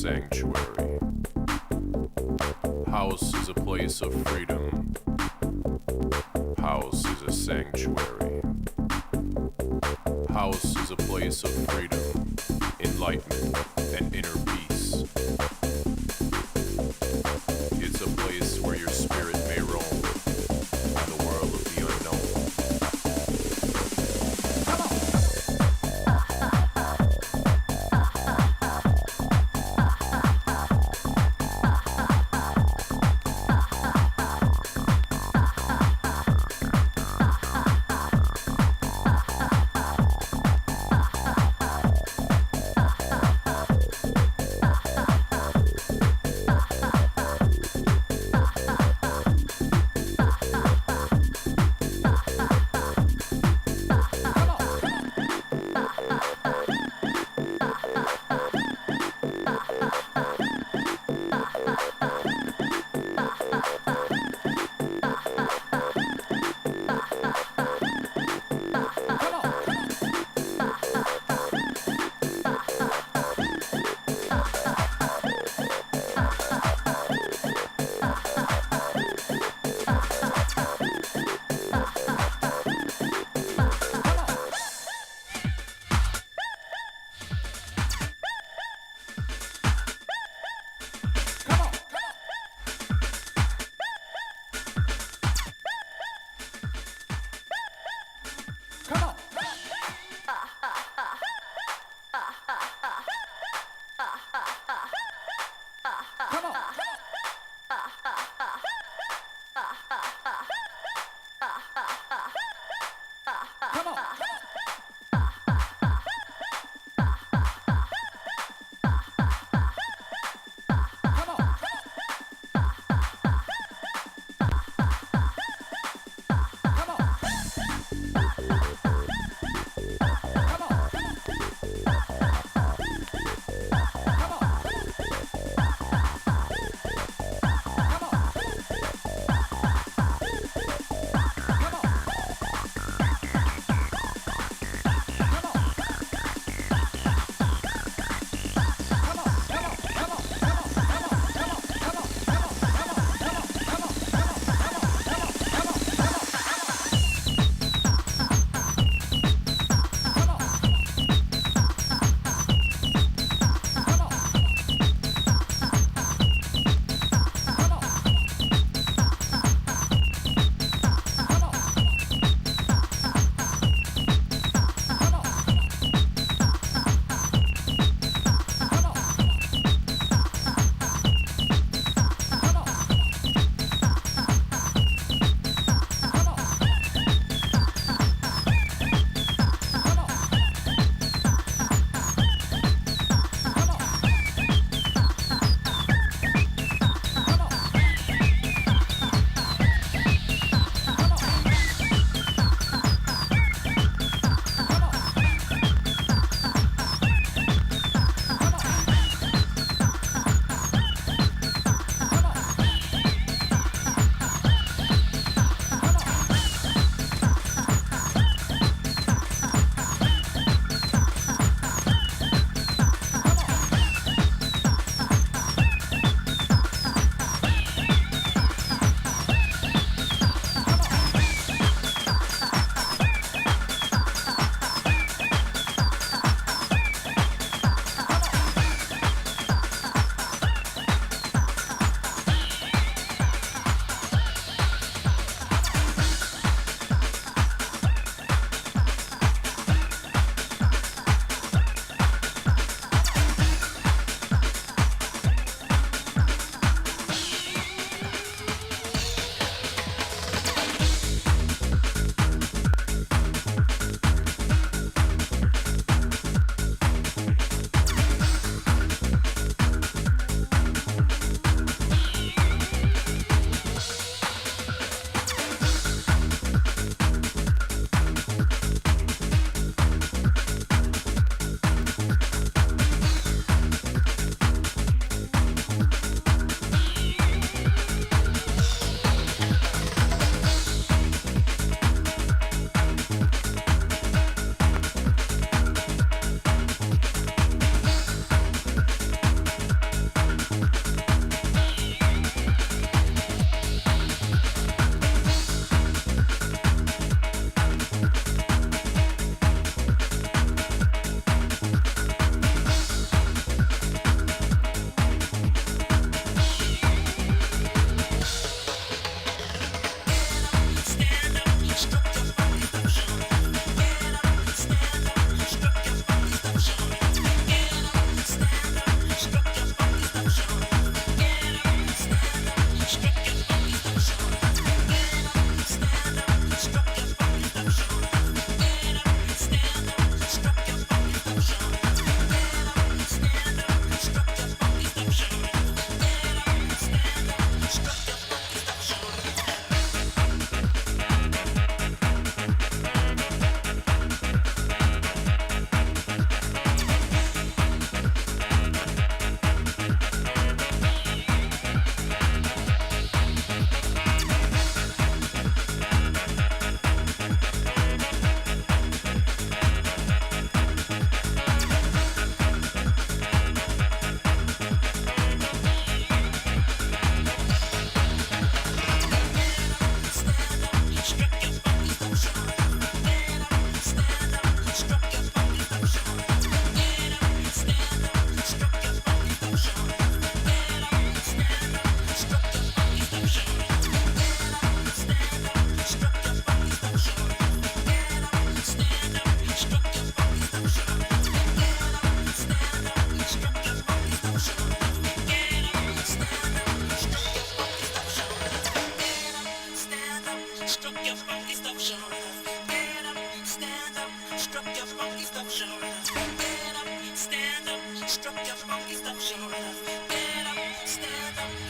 sanctuary. House is a place of freedom. House is a sanctuary. House is a place of freedom, enlightenment, and inner peace. It's a place where your spirit may roam in the world of the unknown.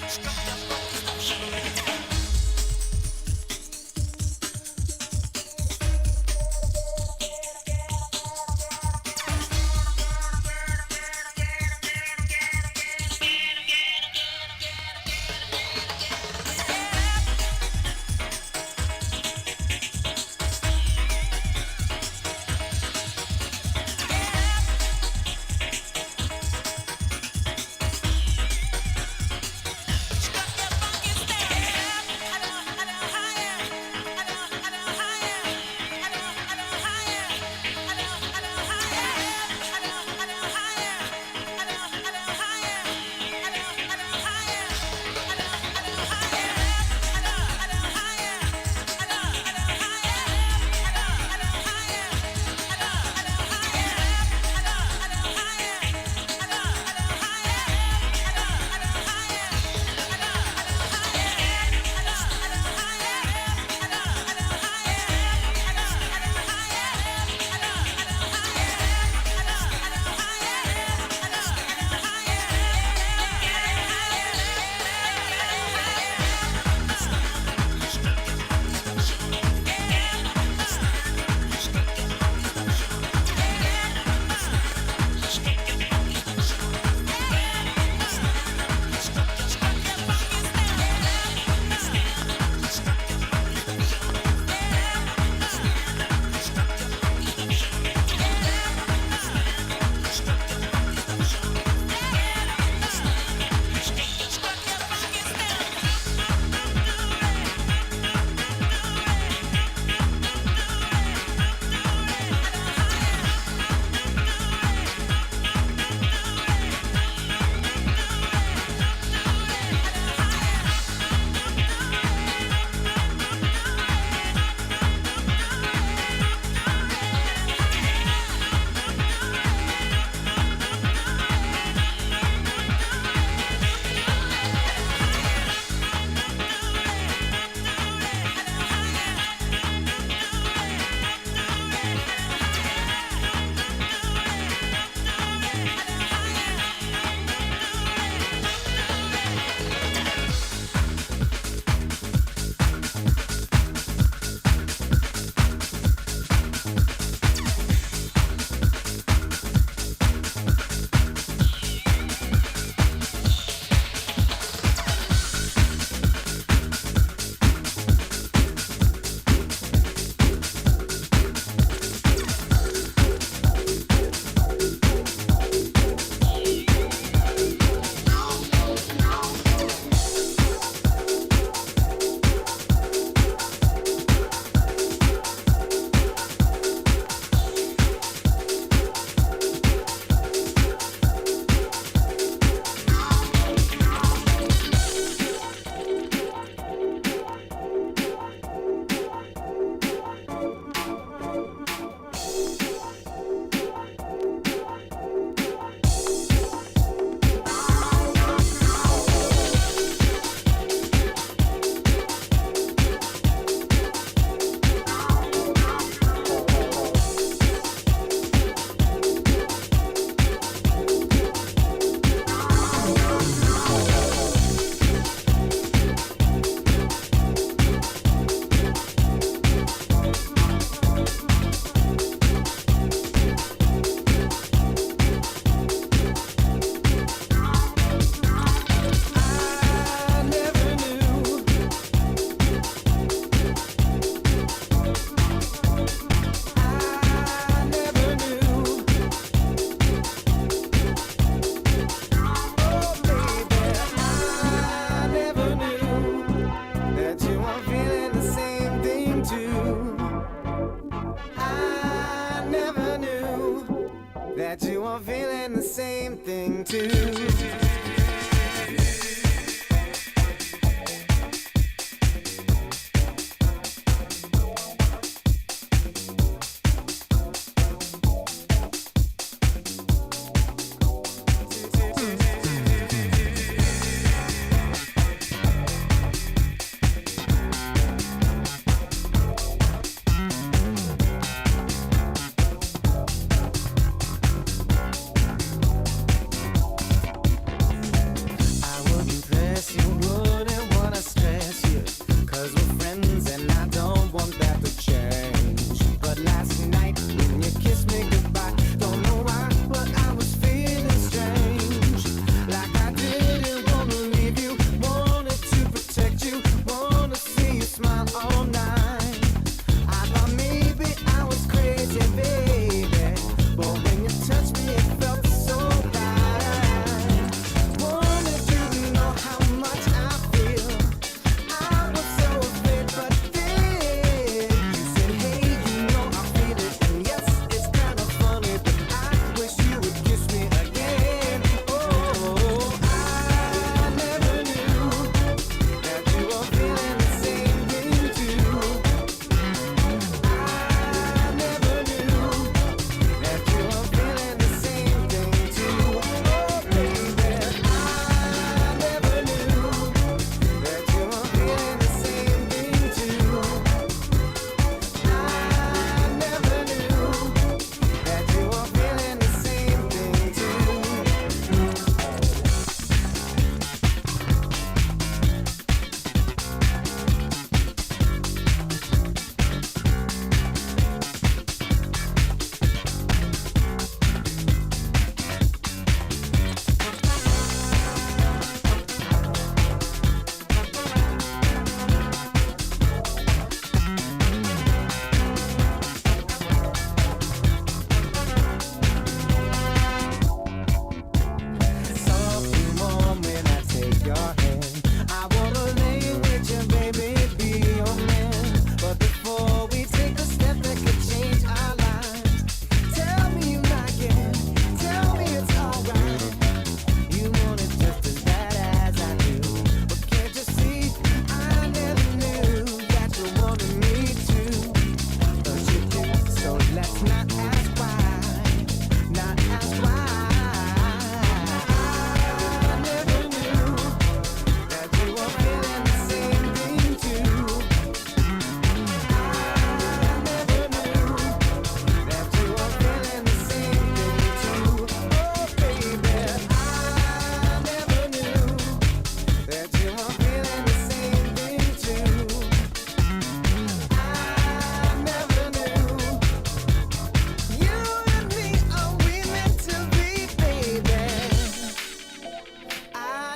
Struck up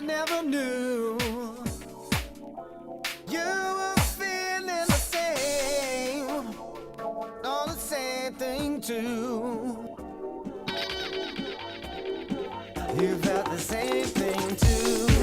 never knew you were feeling the same, all the same thing too. You felt the same thing too.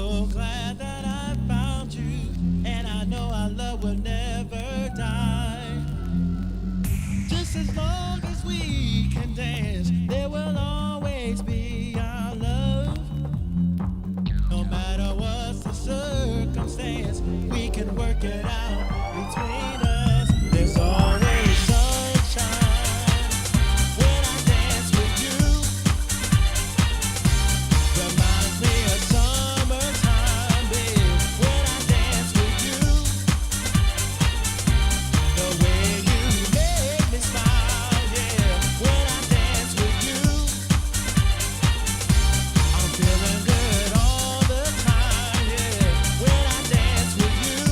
so glad that I found you, and I know our love will never die. Just as long as we can dance, there will always be our love. No matter what's the circumstance, we can work it out between us. There's always sunshine when I dance with you. Reminds me of summertime, babe, when I dance with you. The way you make me smile, yeah, when I dance with you. I'm feeling good all the time, yeah, when I dance with you.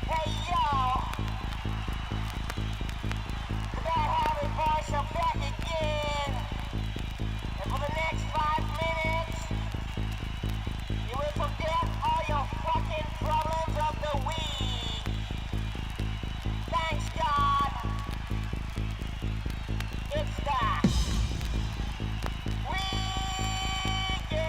Hey yo, that Harry Boys are back again. And for the next 5 minutes, you will forget all your fucking problems of the week. Thanks God. It's the weekend.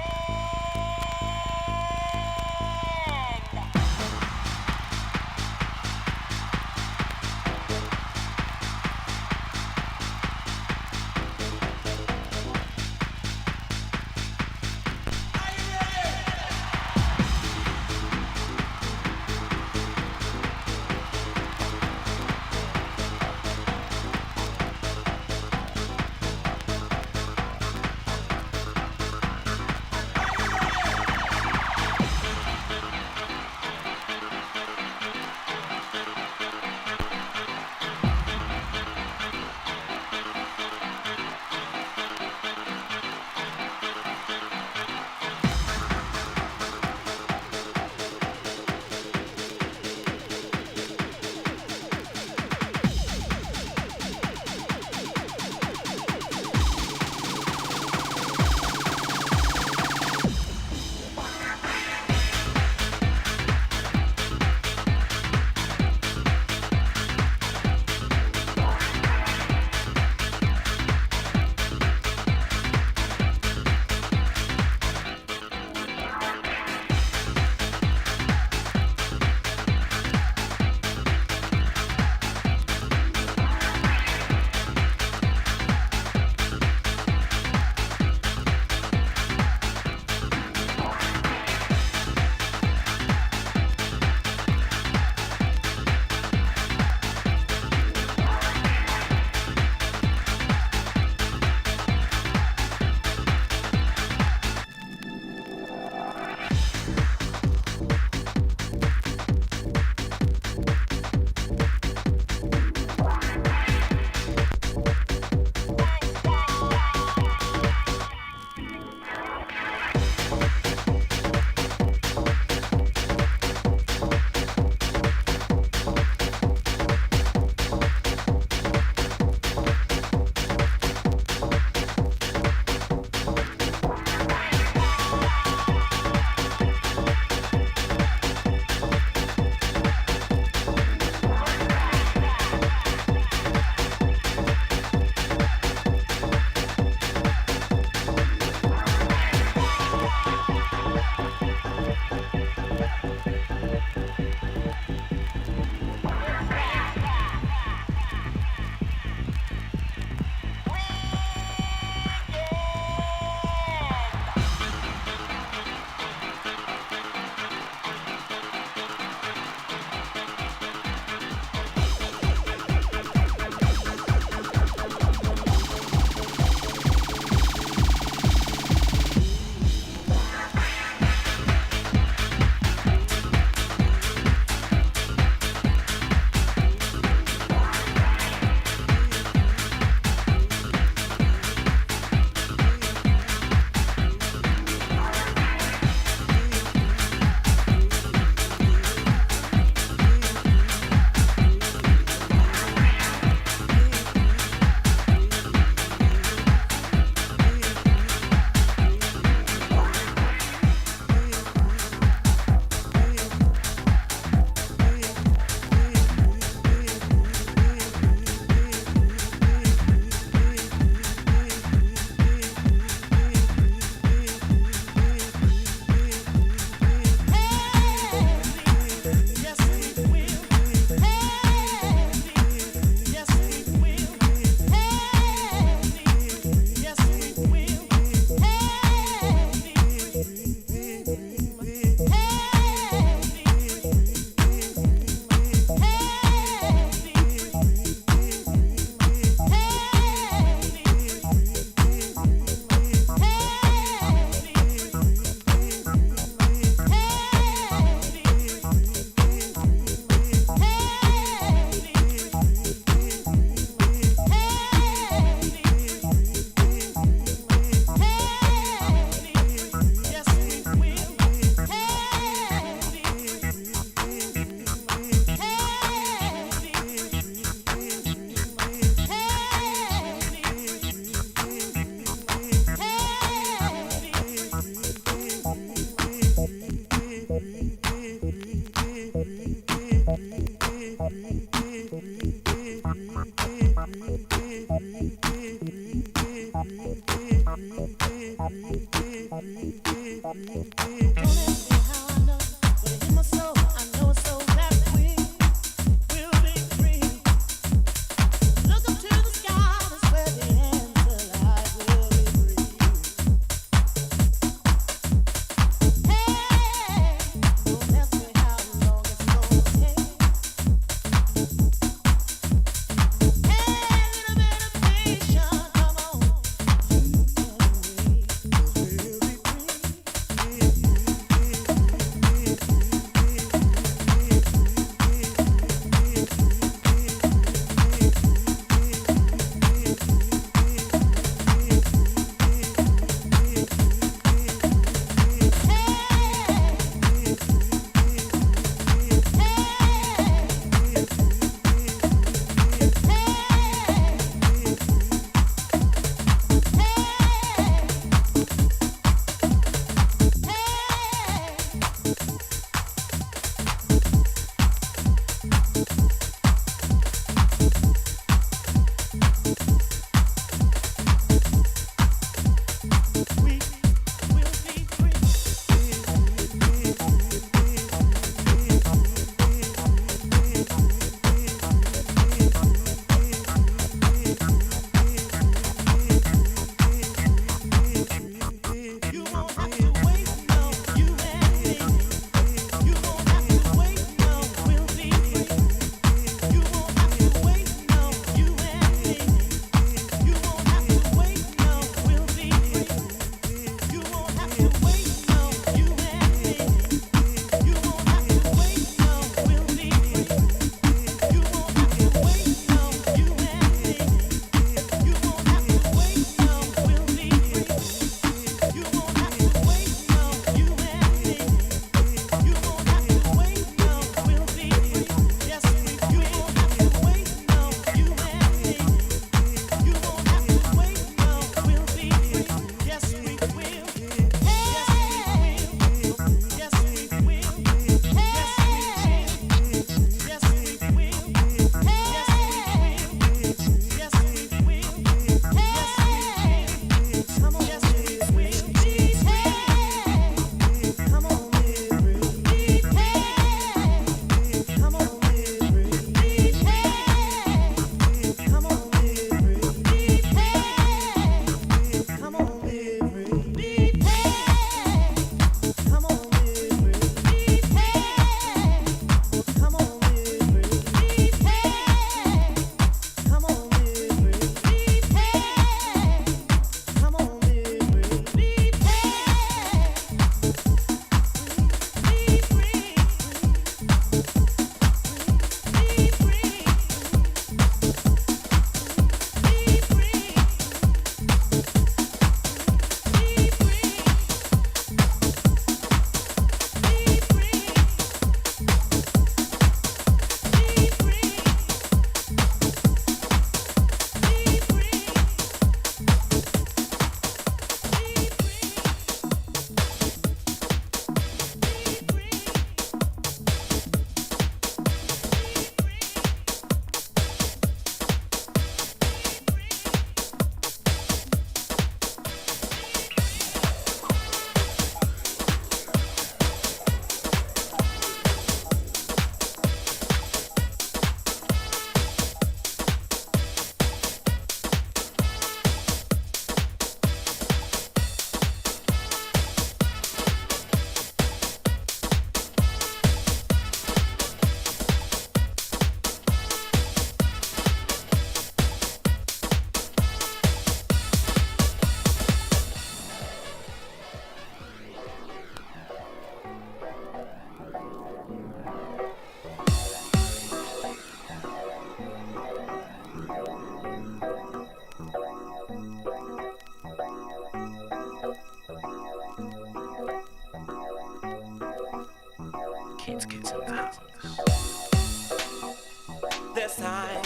time,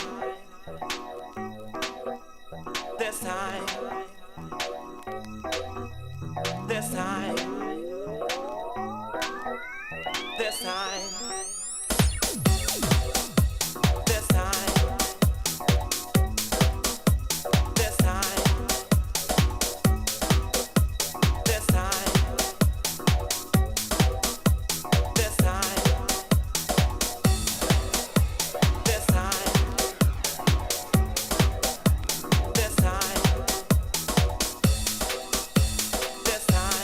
this time, this time, this time, this time, this time, this time, this time. This time, this time, this time,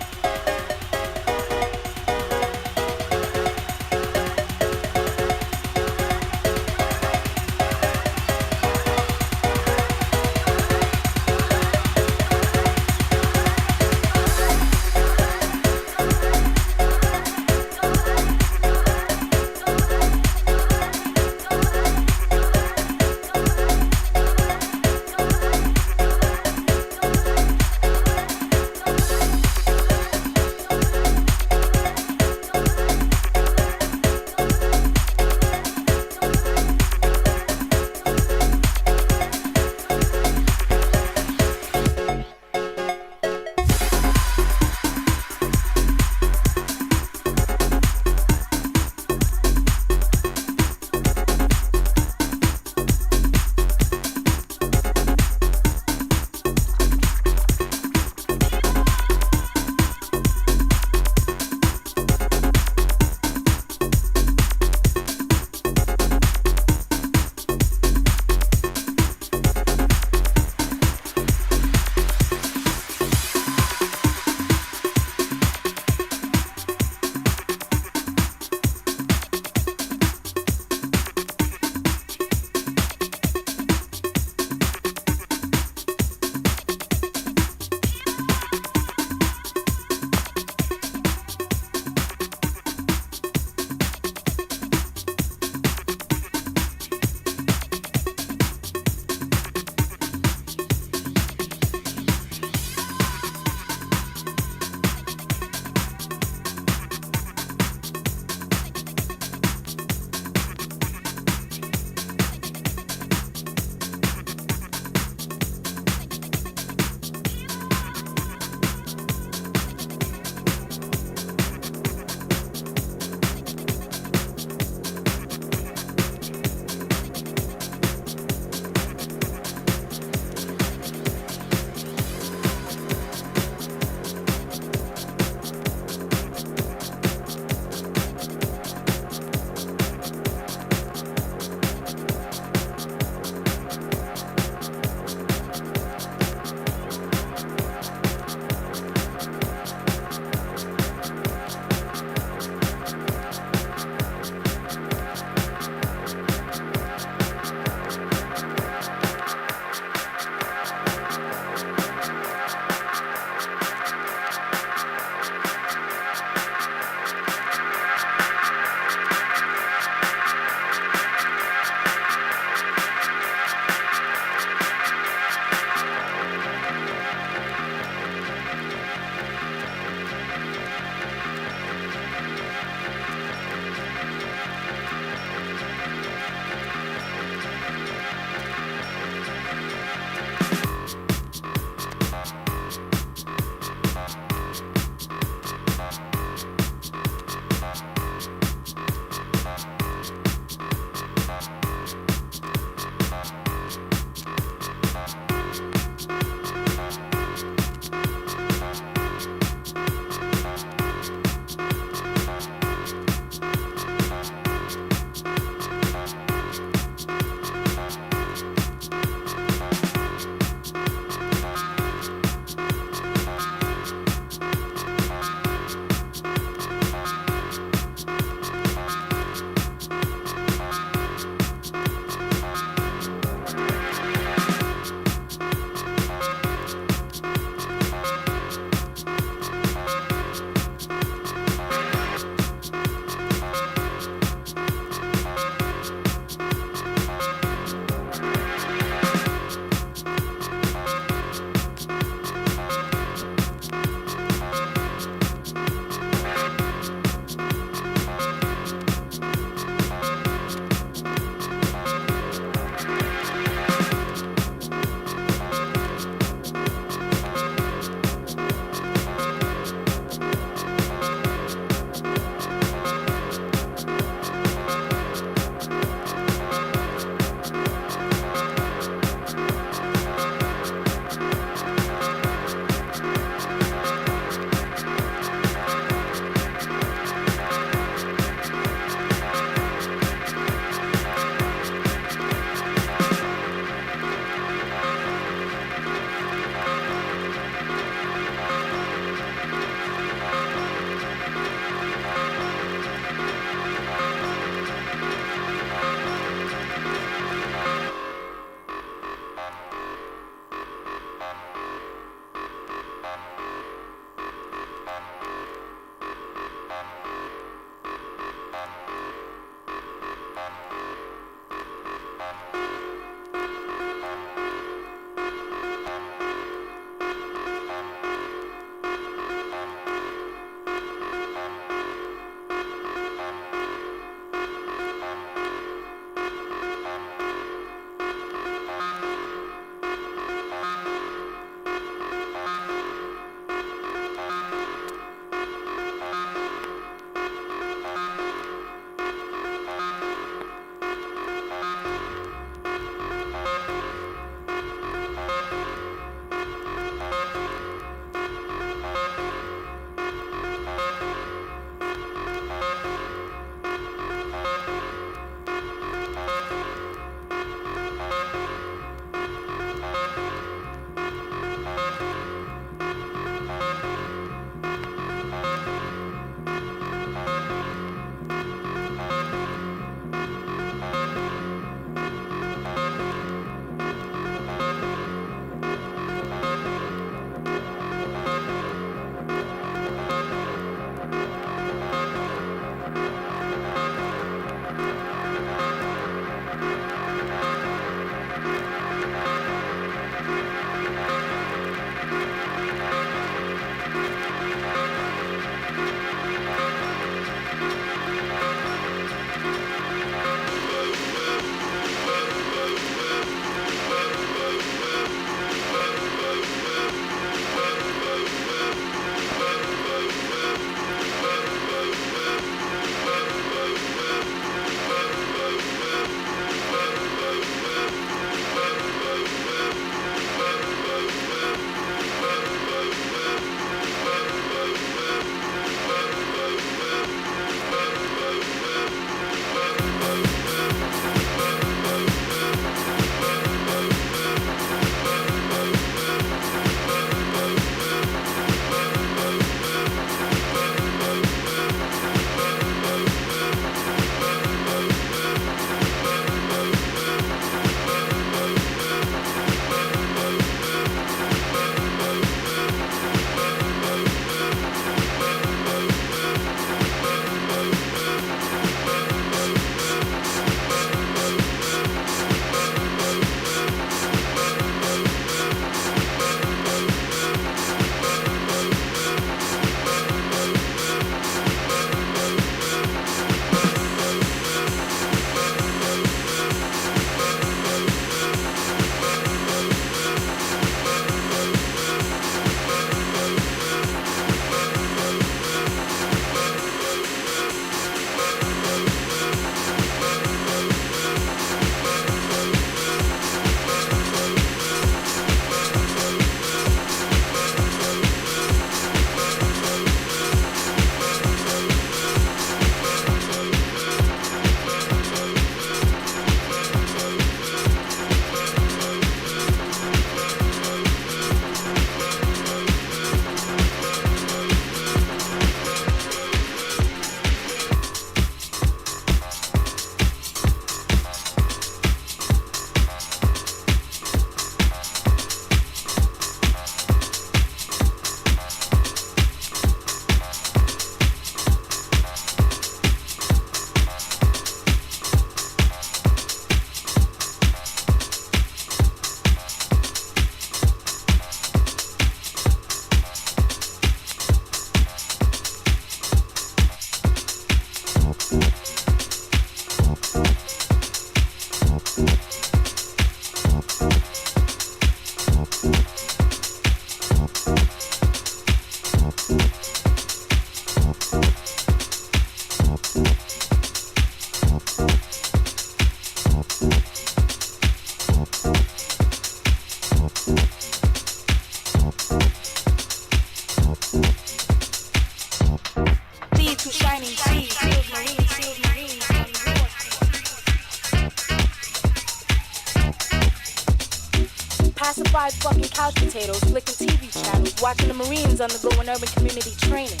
Pacified fucking couch potatoes, flicking TV channels, watching the Marines undergo an urban community training.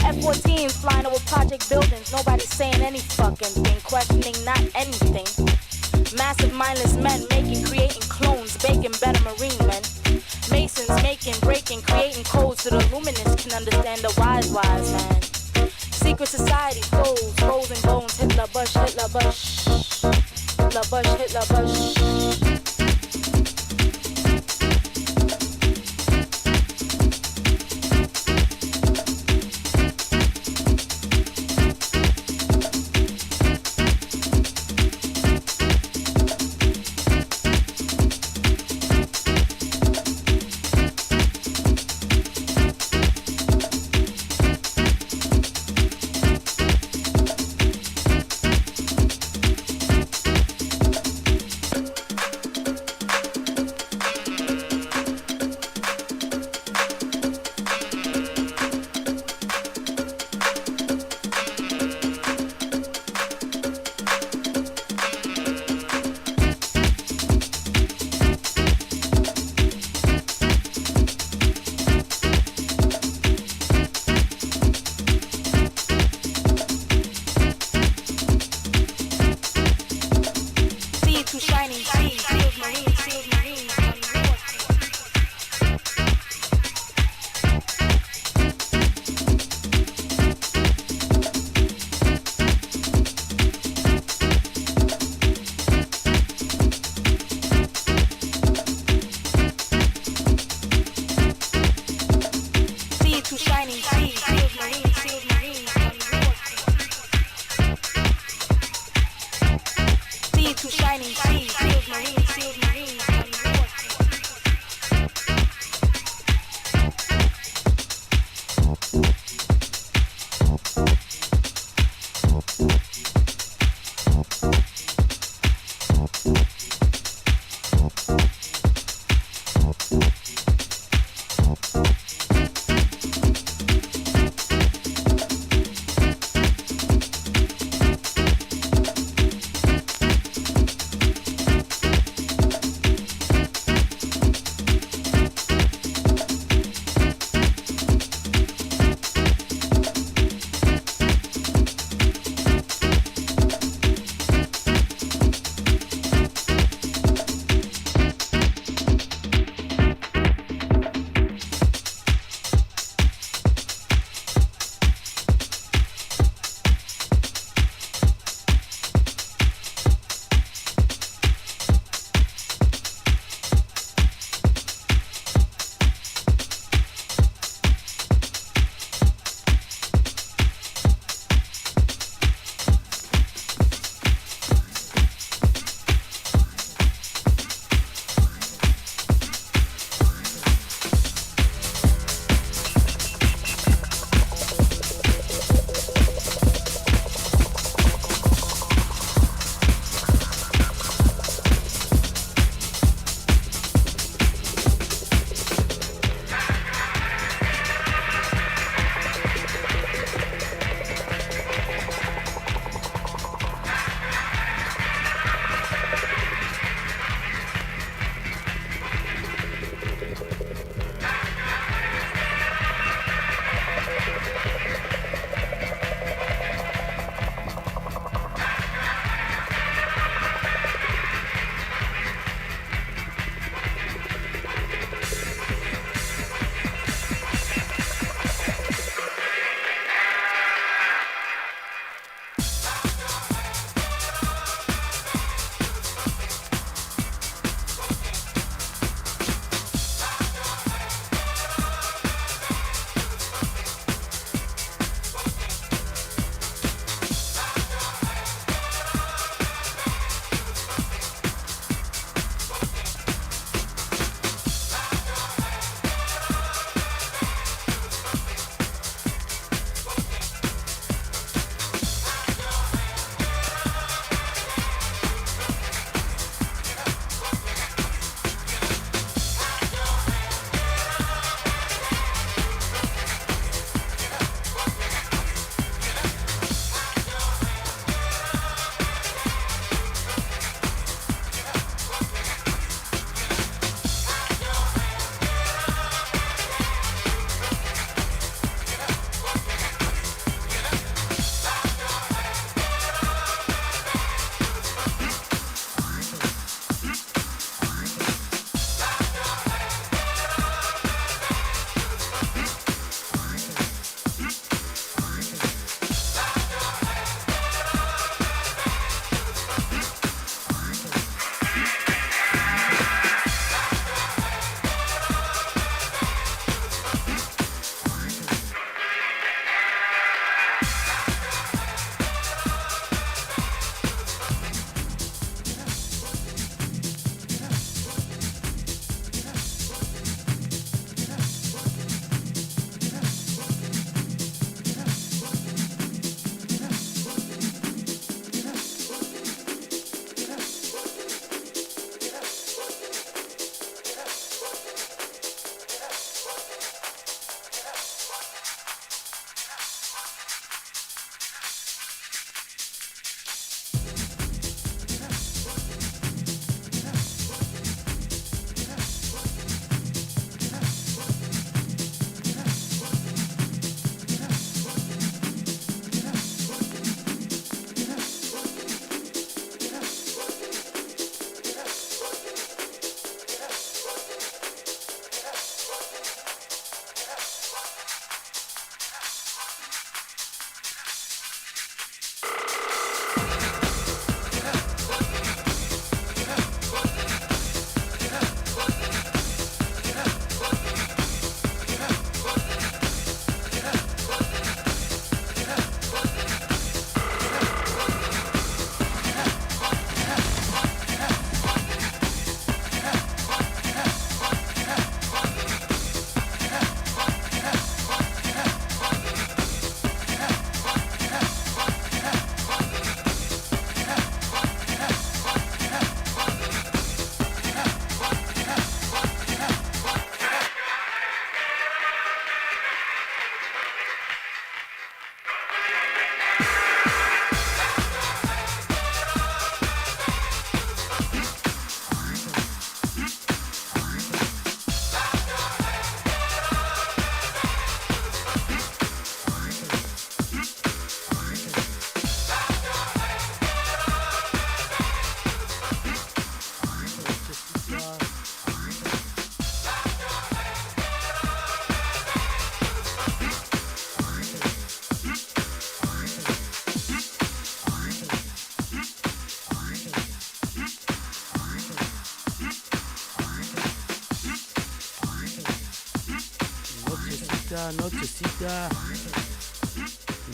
F-14s flying over project buildings, nobody saying any fucking thing, questioning not anything. Massive mindless men making, creating clones, baking better Marine men. Masons making, breaking, creating codes so the luminous can understand the wise man. Secret society, foes, foes and bones, Hitler Bush, Hitler Bush. Hitler Bush, Hitler Bush.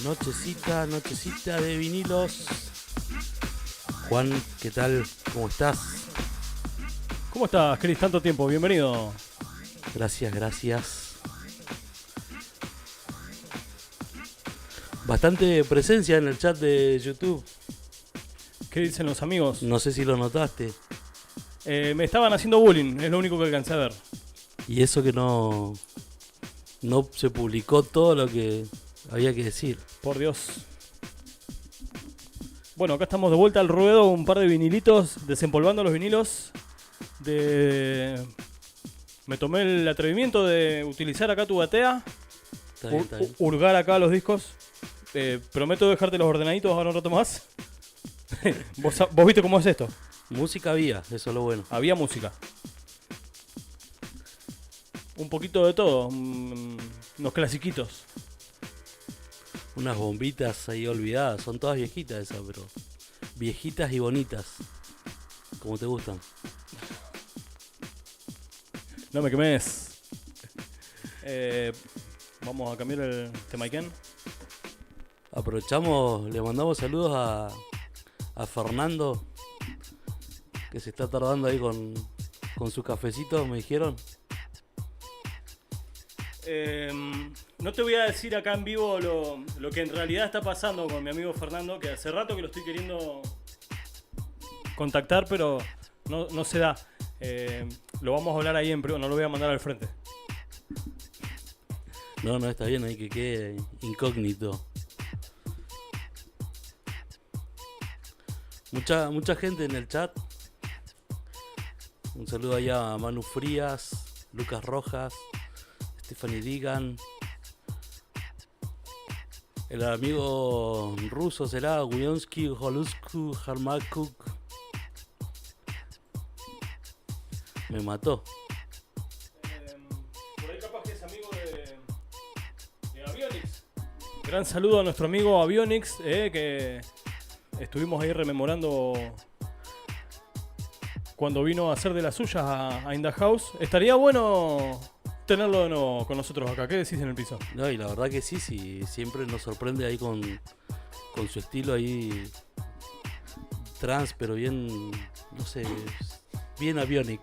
Nochecita de vinilos. Juan, ¿qué tal? ¿Cómo estás? ¿Cómo estás, Cris? Tanto tiempo, bienvenido. Gracias. Bastante presencia en el chat de YouTube. ¿Qué dicen los amigos? No sé si lo notaste. Me estaban haciendo bullying, es lo único que alcancé a ver. Y eso que no se publicó todo lo que había que decir. Por Dios. Bueno, acá estamos de vuelta al ruedo, un par de vinilitos, desempolvando los vinilos. Me tomé el atrevimiento de utilizar acá tu batea. Está bien. Hurgar acá los discos. Prometo dejarte los ordenaditos ahora un rato más. ¿Vos viste cómo es esto? Música había, eso es lo bueno. Había música. Un poquito de todo. Unos clasiquitos. Unas bombitas ahí olvidadas. Son todas viejitas esas, pero viejitas y bonitas. Como te gustan. No me quemes. Vamos a cambiar el temaiken. Aprovechamos, le mandamos saludos a Fernando, que se está tardando ahí con su cafecito, me dijeron. No te voy a decir acá en vivo lo que en realidad está pasando con mi amigo Fernando, que hace rato que lo estoy queriendo contactar, pero no se da. Lo vamos a hablar ahí en privado, no lo voy a mandar al frente. No, está bien, hay que quede incógnito. Mucha gente en el chat. Un saludo allá a Manu Frías, Lucas Rojas, Stephanie Digan. El amigo ruso será Wionsky, Holusku, Harmakuk. Me mató. Por ahí capaz que es amigo de Avionics. Gran saludo a nuestro amigo Avionics, que estuvimos ahí rememorando cuando vino a hacer de las suyas a In The House. Estaría bueno tenerlo de nuevo con nosotros acá. ¿Qué decís en el piso? No, y la verdad que sí, siempre nos sorprende ahí con su estilo ahí trans, pero bien, no sé, bien Avionic.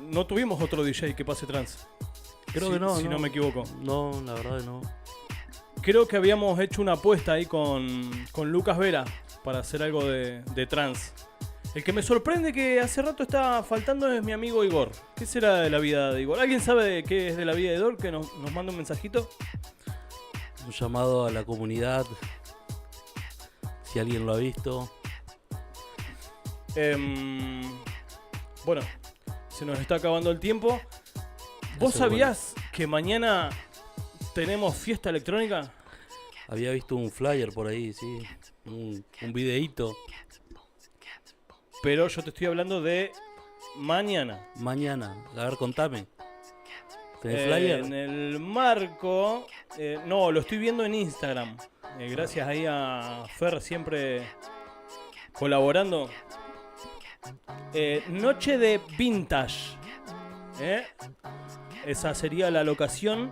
No tuvimos otro DJ que pase trans. Creo que no. Si no me equivoco. No, la verdad que no. Creo que habíamos hecho una apuesta ahí con Lucas Vera para hacer algo de trans. El que me sorprende que hace rato está faltando es mi amigo Igor. ¿Qué será de la vida de Igor? ¿Alguien sabe qué es de la vida de Igor? Que nos manda un mensajito. Un llamado a la comunidad, si alguien lo ha visto. Bueno, se nos está acabando el tiempo. ¿Vos Eso sabías que mañana tenemos fiesta electrónica? Había visto un flyer por ahí, sí. Un videíto. Pero yo te estoy hablando de mañana. Mañana. A ver, contame. ¿Tenés flyer? En el marco... no, lo estoy viendo en Instagram. Gracias ahí a Fer, siempre colaborando. Noche de Vintage. Esa sería la locación.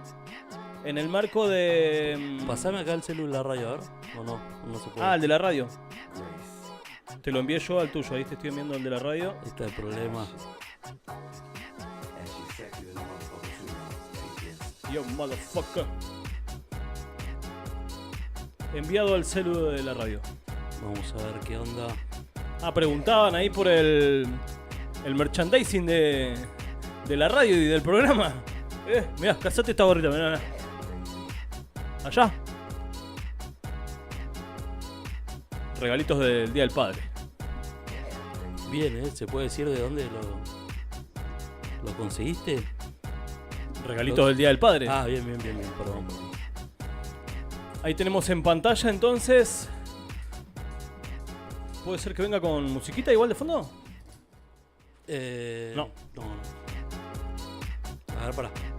En el marco de... Pasame acá el celular radio, a ver. ¿O no? No se puede. Ah, el de la radio. Te lo envié yo al tuyo, ahí te estoy enviando el de la radio. Ahí está el problema. Yo, motherfucker. Enviado al celu de la radio. Vamos a ver qué onda. Ah, preguntaban ahí por el merchandising de la radio y del programa. Mirá, cazate esta gorrita, mirá. Allá. Regalitos del Día del Padre. Bien, ¿se puede decir de dónde lo conseguiste? Regalitos del Día del Padre. Ah, bien, perdón. Ahí tenemos en pantalla entonces. ¿Puede ser que venga con musiquita igual de fondo? No. A ver, pará. No.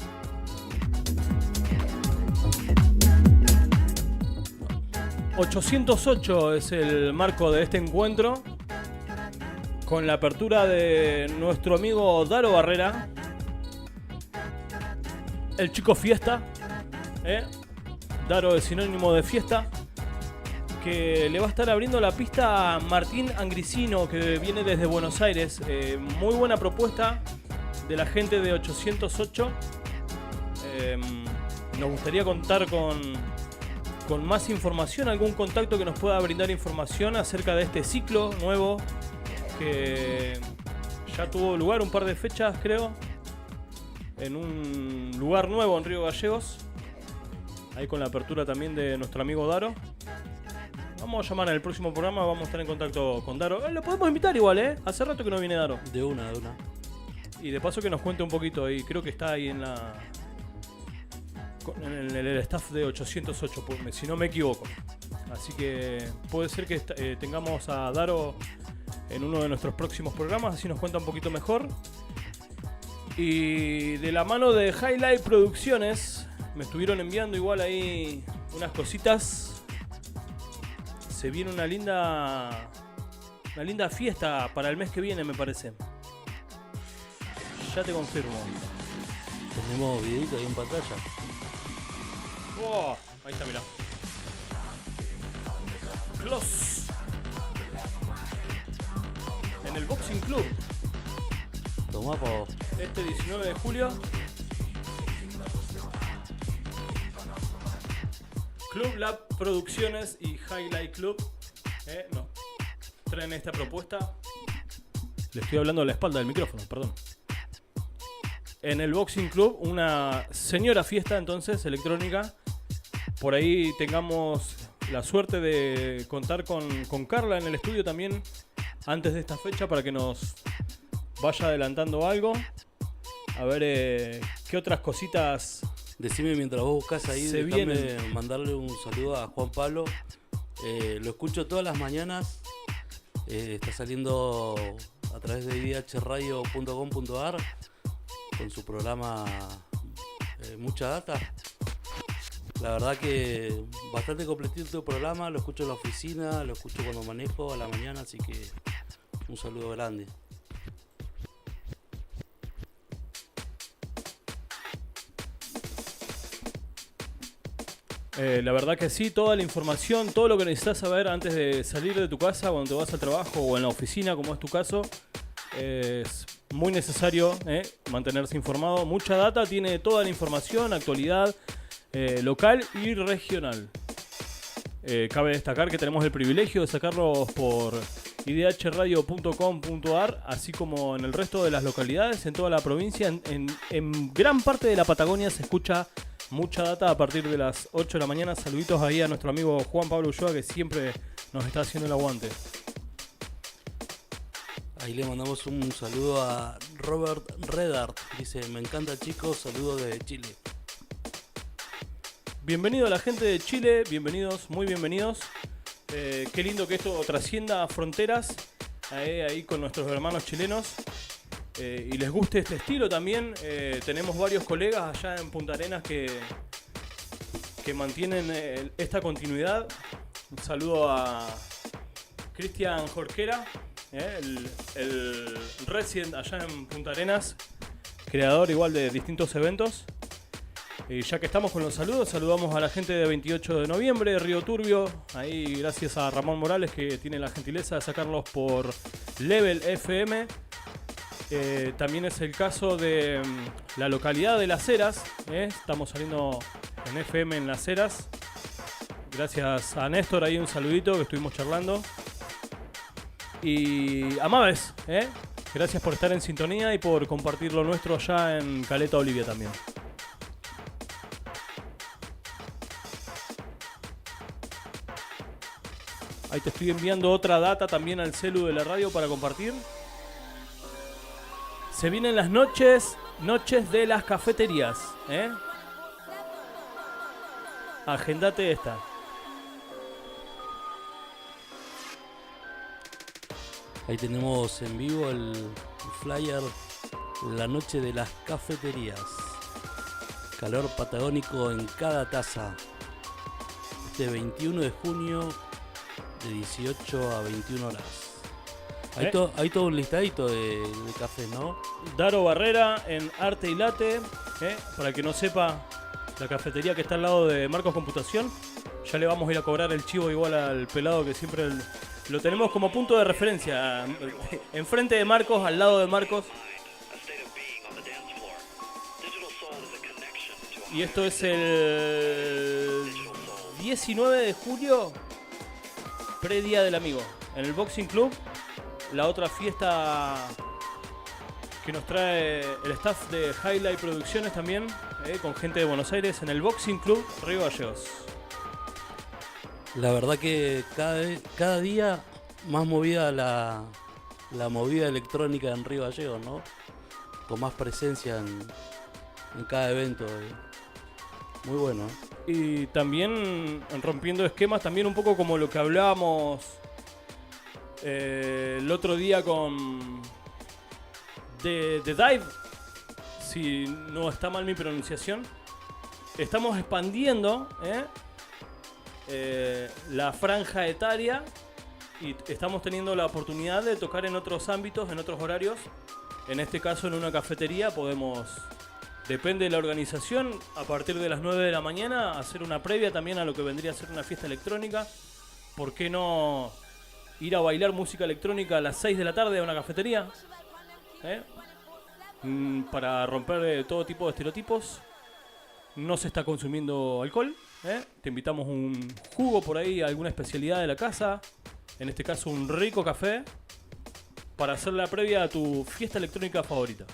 808 es el marco de este encuentro, con la apertura de nuestro amigo Daro Barrera. el chico fiesta, Daro es sinónimo de fiesta, que le va a estar abriendo la pista a Martín Angricino, que viene desde Buenos Aires. Muy buena propuesta de la gente de 808. Nos gustaría contar con más información, algún contacto que nos pueda brindar información acerca de este ciclo nuevo que ya tuvo lugar un par de fechas, creo, en un lugar nuevo en Río Gallegos, ahí con la apertura también de nuestro amigo Daro. Vamos a llamar en el próximo programa, vamos a estar en contacto con Daro. Lo podemos invitar igual, hace rato que no viene Daro. De una. Y de paso que nos cuente un poquito ahí, creo que está ahí en el staff de 808, si no me equivoco. Así que puede ser que tengamos a Daro en uno de nuestros próximos programas, así nos cuenta un poquito mejor. Y de la mano de Highlight Producciones, me estuvieron enviando igual ahí unas cositas. Se viene una linda fiesta para el mes que viene, me parece. Ya te confirmo. Tenemos videito ahí en pantalla. Oh, ahí está, mirá. Close. En el Boxing Club. Tomá pa' vos. Este 19 de julio. Club Lab Producciones y Highlight Club no traen esta propuesta. Le estoy hablando a la espalda del micrófono, perdón. En el Boxing Club, una señora fiesta entonces electrónica. Por ahí tengamos la suerte de contar con Carla en el estudio también antes de esta fecha para que nos vaya adelantando algo. A ver qué otras cositas. Decime mientras vos buscás ahí, se déjame vienen. mandarle un saludo a Juan Pablo. Lo escucho todas las mañanas. Está saliendo a través de idhradio.com.ar con su programa Mucha Data. La verdad que bastante completito el programa. Lo escucho en la oficina, lo escucho cuando manejo a la mañana, así que un saludo grande. La verdad que sí, toda la información, todo lo que necesitas saber antes de salir de tu casa, cuando te vas al trabajo o en la oficina, como es tu caso, es muy necesario mantenerse informado. Mucha Data tiene toda la información, actualidad local y regional. Cabe destacar que tenemos el privilegio de sacarlos por idhradio.com.ar, así como en el resto de las localidades, en toda la provincia. En gran parte de la Patagonia se escucha Mucha Data a partir de las 8 de la mañana. Saluditos ahí a nuestro amigo Juan Pablo Ulloa, que siempre nos está haciendo el aguante. Ahí le mandamos un saludo a Robert Redart. Dice, me encanta chicos, saludos desde Chile. Bienvenido a la gente de Chile, bienvenidos, muy bienvenidos. Qué lindo que esto trascienda fronteras ahí con nuestros hermanos chilenos. Y les guste este estilo también. Tenemos varios colegas allá en Punta Arenas que mantienen esta continuidad. Un saludo a Cristian Jorquera, el resident allá en Punta Arenas, creador igual de distintos eventos. Y ya que estamos con los saludos, saludamos a la gente de 28 de noviembre, de Río Turbio. Ahí gracias a Ramón Morales, que tiene la gentileza de sacarlos por Level FM. También es el caso de la localidad de Las Heras. Estamos saliendo en FM en Las Heras. Gracias a Néstor, ahí un saludito que estuvimos charlando. Y a Maves, gracias por estar en sintonía y por compartir lo nuestro allá en Caleta Olivia también. Ahí te estoy enviando otra data también al celu de la radio para compartir. Se vienen las noches de las cafeterías, Agendate esta. Ahí tenemos en vivo el flyer, la noche de las cafeterías. Calor patagónico en cada taza. Este 21 de junio de 18 a 21 horas. Hay todo un listadito de cafés, ¿no? Daro Barrera en Arte y Latte. Para el que no sepa, la cafetería que está al lado de Marcos Computación. Ya le vamos a ir a cobrar el chivo igual al pelado que siempre lo tenemos como punto de referencia. Enfrente de Marcos, al lado de Marcos. Y esto es el 19 de julio, predía del amigo, en el Boxing Club. La otra fiesta que nos trae el staff de Highlight Producciones también, con gente de Buenos Aires, en el Boxing Club Río Gallegos. La verdad que cada día más movida la movida electrónica en Río Gallegos, ¿no? Con más presencia en cada evento. Muy bueno. Y también rompiendo esquemas, también un poco como lo que hablábamos el otro día con The Dive, si no está mal mi pronunciación. Estamos expandiendo la franja etaria y estamos teniendo la oportunidad de tocar en otros ámbitos, en otros horarios. En este caso en una cafetería podemos, depende de la organización, a partir de las 9 de la mañana hacer una previa también a lo que vendría a ser una fiesta electrónica. ¿Por qué no ir a bailar música electrónica a las 6 de la tarde a una cafetería? Para romper todo tipo de estereotipos. No se está consumiendo alcohol. Te invitamos un jugo por ahí, alguna especialidad de la casa. En este caso un rico café para hacer la previa a tu fiesta electrónica favorita.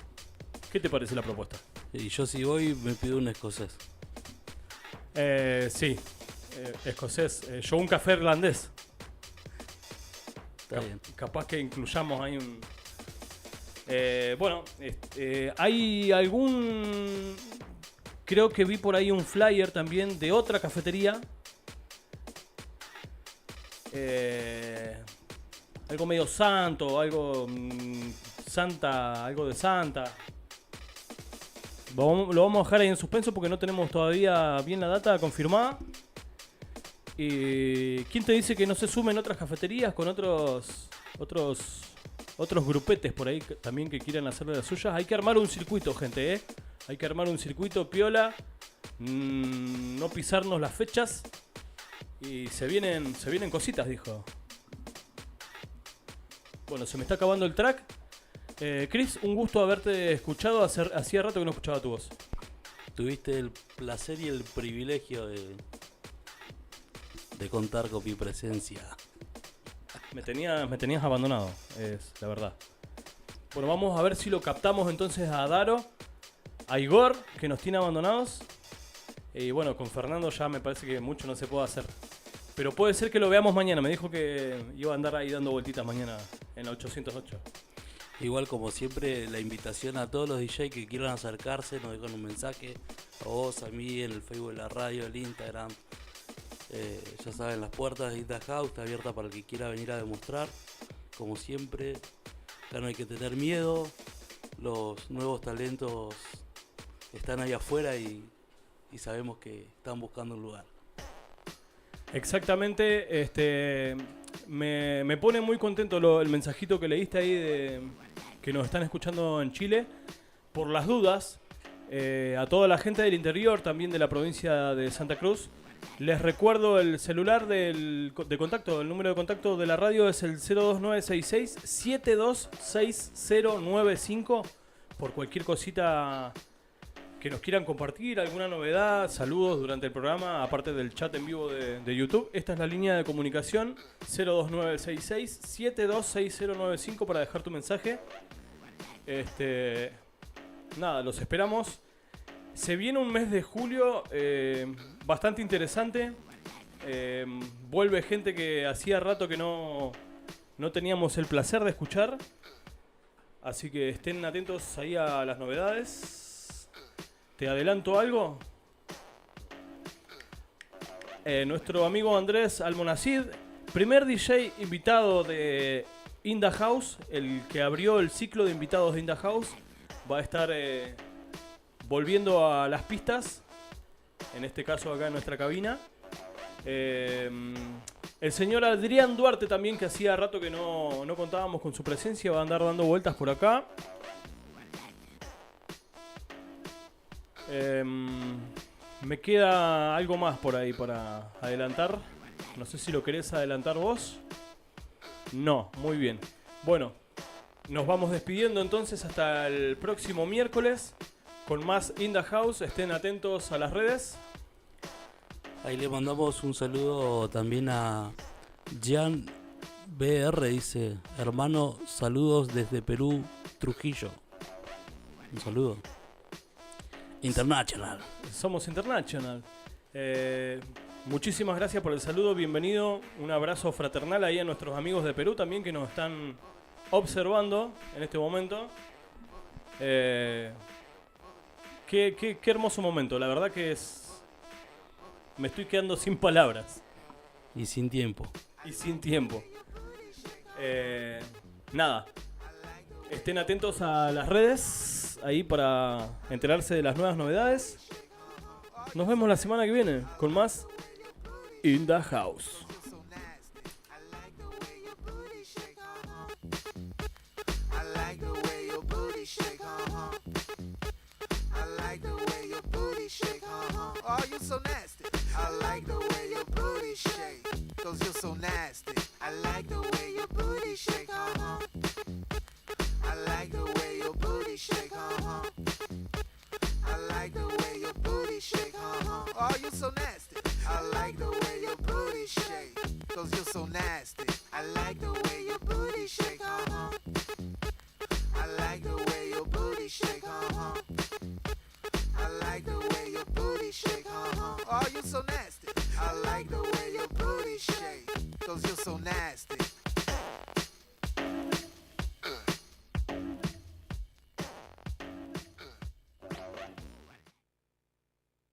¿Qué te parece la propuesta? Y yo si voy me pido un escocés. Sí, escocés. Yo un café irlandés. Está bien. Capaz que incluyamos ahí un... hay algún... Creo que vi por ahí un flyer también de otra cafetería. Algo medio santo, algo santa, algo de santa. Lo vamos a dejar ahí en suspenso porque no tenemos todavía bien la data confirmada. Y ¿quién te dice que no se sumen otras cafeterías con otros grupetes por ahí también que quieran hacerle las suyas? Hay que armar un circuito, gente, Hay que armar un circuito piola, no pisarnos las fechas y se vienen cositas, dijo. Bueno, se me está acabando el track. Chris, un gusto haberte escuchado. Hacía rato que no escuchaba tu voz. Tuviste el placer y el privilegio de contar con mi presencia. Me tenías abandonado, es la verdad. Bueno, vamos a ver si lo captamos entonces a Daro, a Igor, que nos tiene abandonados. Y bueno, con Fernando ya me parece que mucho no se puede hacer. Pero puede ser que lo veamos mañana. Me dijo que iba a andar ahí dando vueltitas mañana en la 808. Igual como siempre, la invitación a todos los DJ que quieran acercarse, nos dejan un mensaje. A vos, a mí, en el Facebook de la radio, el Instagram. Ya saben, las puertas de Inda House está abierta para el que quiera venir a demostrar. Como siempre, acá no hay que tener miedo. Los nuevos talentos están ahí afuera y sabemos que están buscando un lugar. Exactamente, me pone muy contento el mensajito que leíste ahí de que nos están escuchando en Chile. Por las dudas, a toda la gente del interior, también de la provincia de Santa Cruz, les recuerdo el celular de contacto. El número de contacto de la radio es el 02966-726095. Por cualquier cosita que nos quieran compartir, alguna novedad, saludos durante el programa, aparte del chat en vivo de YouTube. Esta es la línea de comunicación 02966-726095 para dejar tu mensaje. Nada, los esperamos. Se viene un mes de julio bastante interesante. Vuelve gente que hacía rato que no teníamos el placer de escuchar. Así que estén atentos ahí a las novedades. ¿Te adelanto algo? Nuestro amigo Andrés Almonacid, primer DJ invitado de Inda House, el que abrió el ciclo de invitados de Inda House, va a estar volviendo a las pistas, en este caso acá en nuestra cabina. El señor Adrián Duarte también, que hacía rato que no contábamos con su presencia, va a andar dando vueltas por acá. Me queda algo más por ahí para adelantar. No sé si lo querés adelantar vos. No, muy bien. Bueno, nos vamos despidiendo entonces hasta el próximo miércoles con más In The House. Estén atentos a las redes. Ahí le mandamos un saludo también a Jan BR, dice, hermano, saludos desde Perú, Trujillo. Un saludo. International. Somos International. Muchísimas gracias por el saludo, bienvenido. Un abrazo fraternal ahí a nuestros amigos de Perú también que nos están observando en este momento. Qué hermoso momento, la verdad que es... Me estoy quedando sin palabras. Y sin tiempo. Y sin tiempo. Nada. Estén atentos a las redes ahí para enterarse de las nuevas novedades. Nos vemos la semana que viene con más In The House. Oh, you're so nasty. I like the way your booty shake. Cause you're so nasty. I like the way your booty shake. I like the way your booty shake. I like the way your booty shake. Oh, you're so nasty. I like the way your booty shake. Cause you're so nasty. I like the way your booty shake. I like the way your booty shake. I like the way your booty shake. Oh, you're so nasty. I like the way your booty shake. Cause you're so nasty.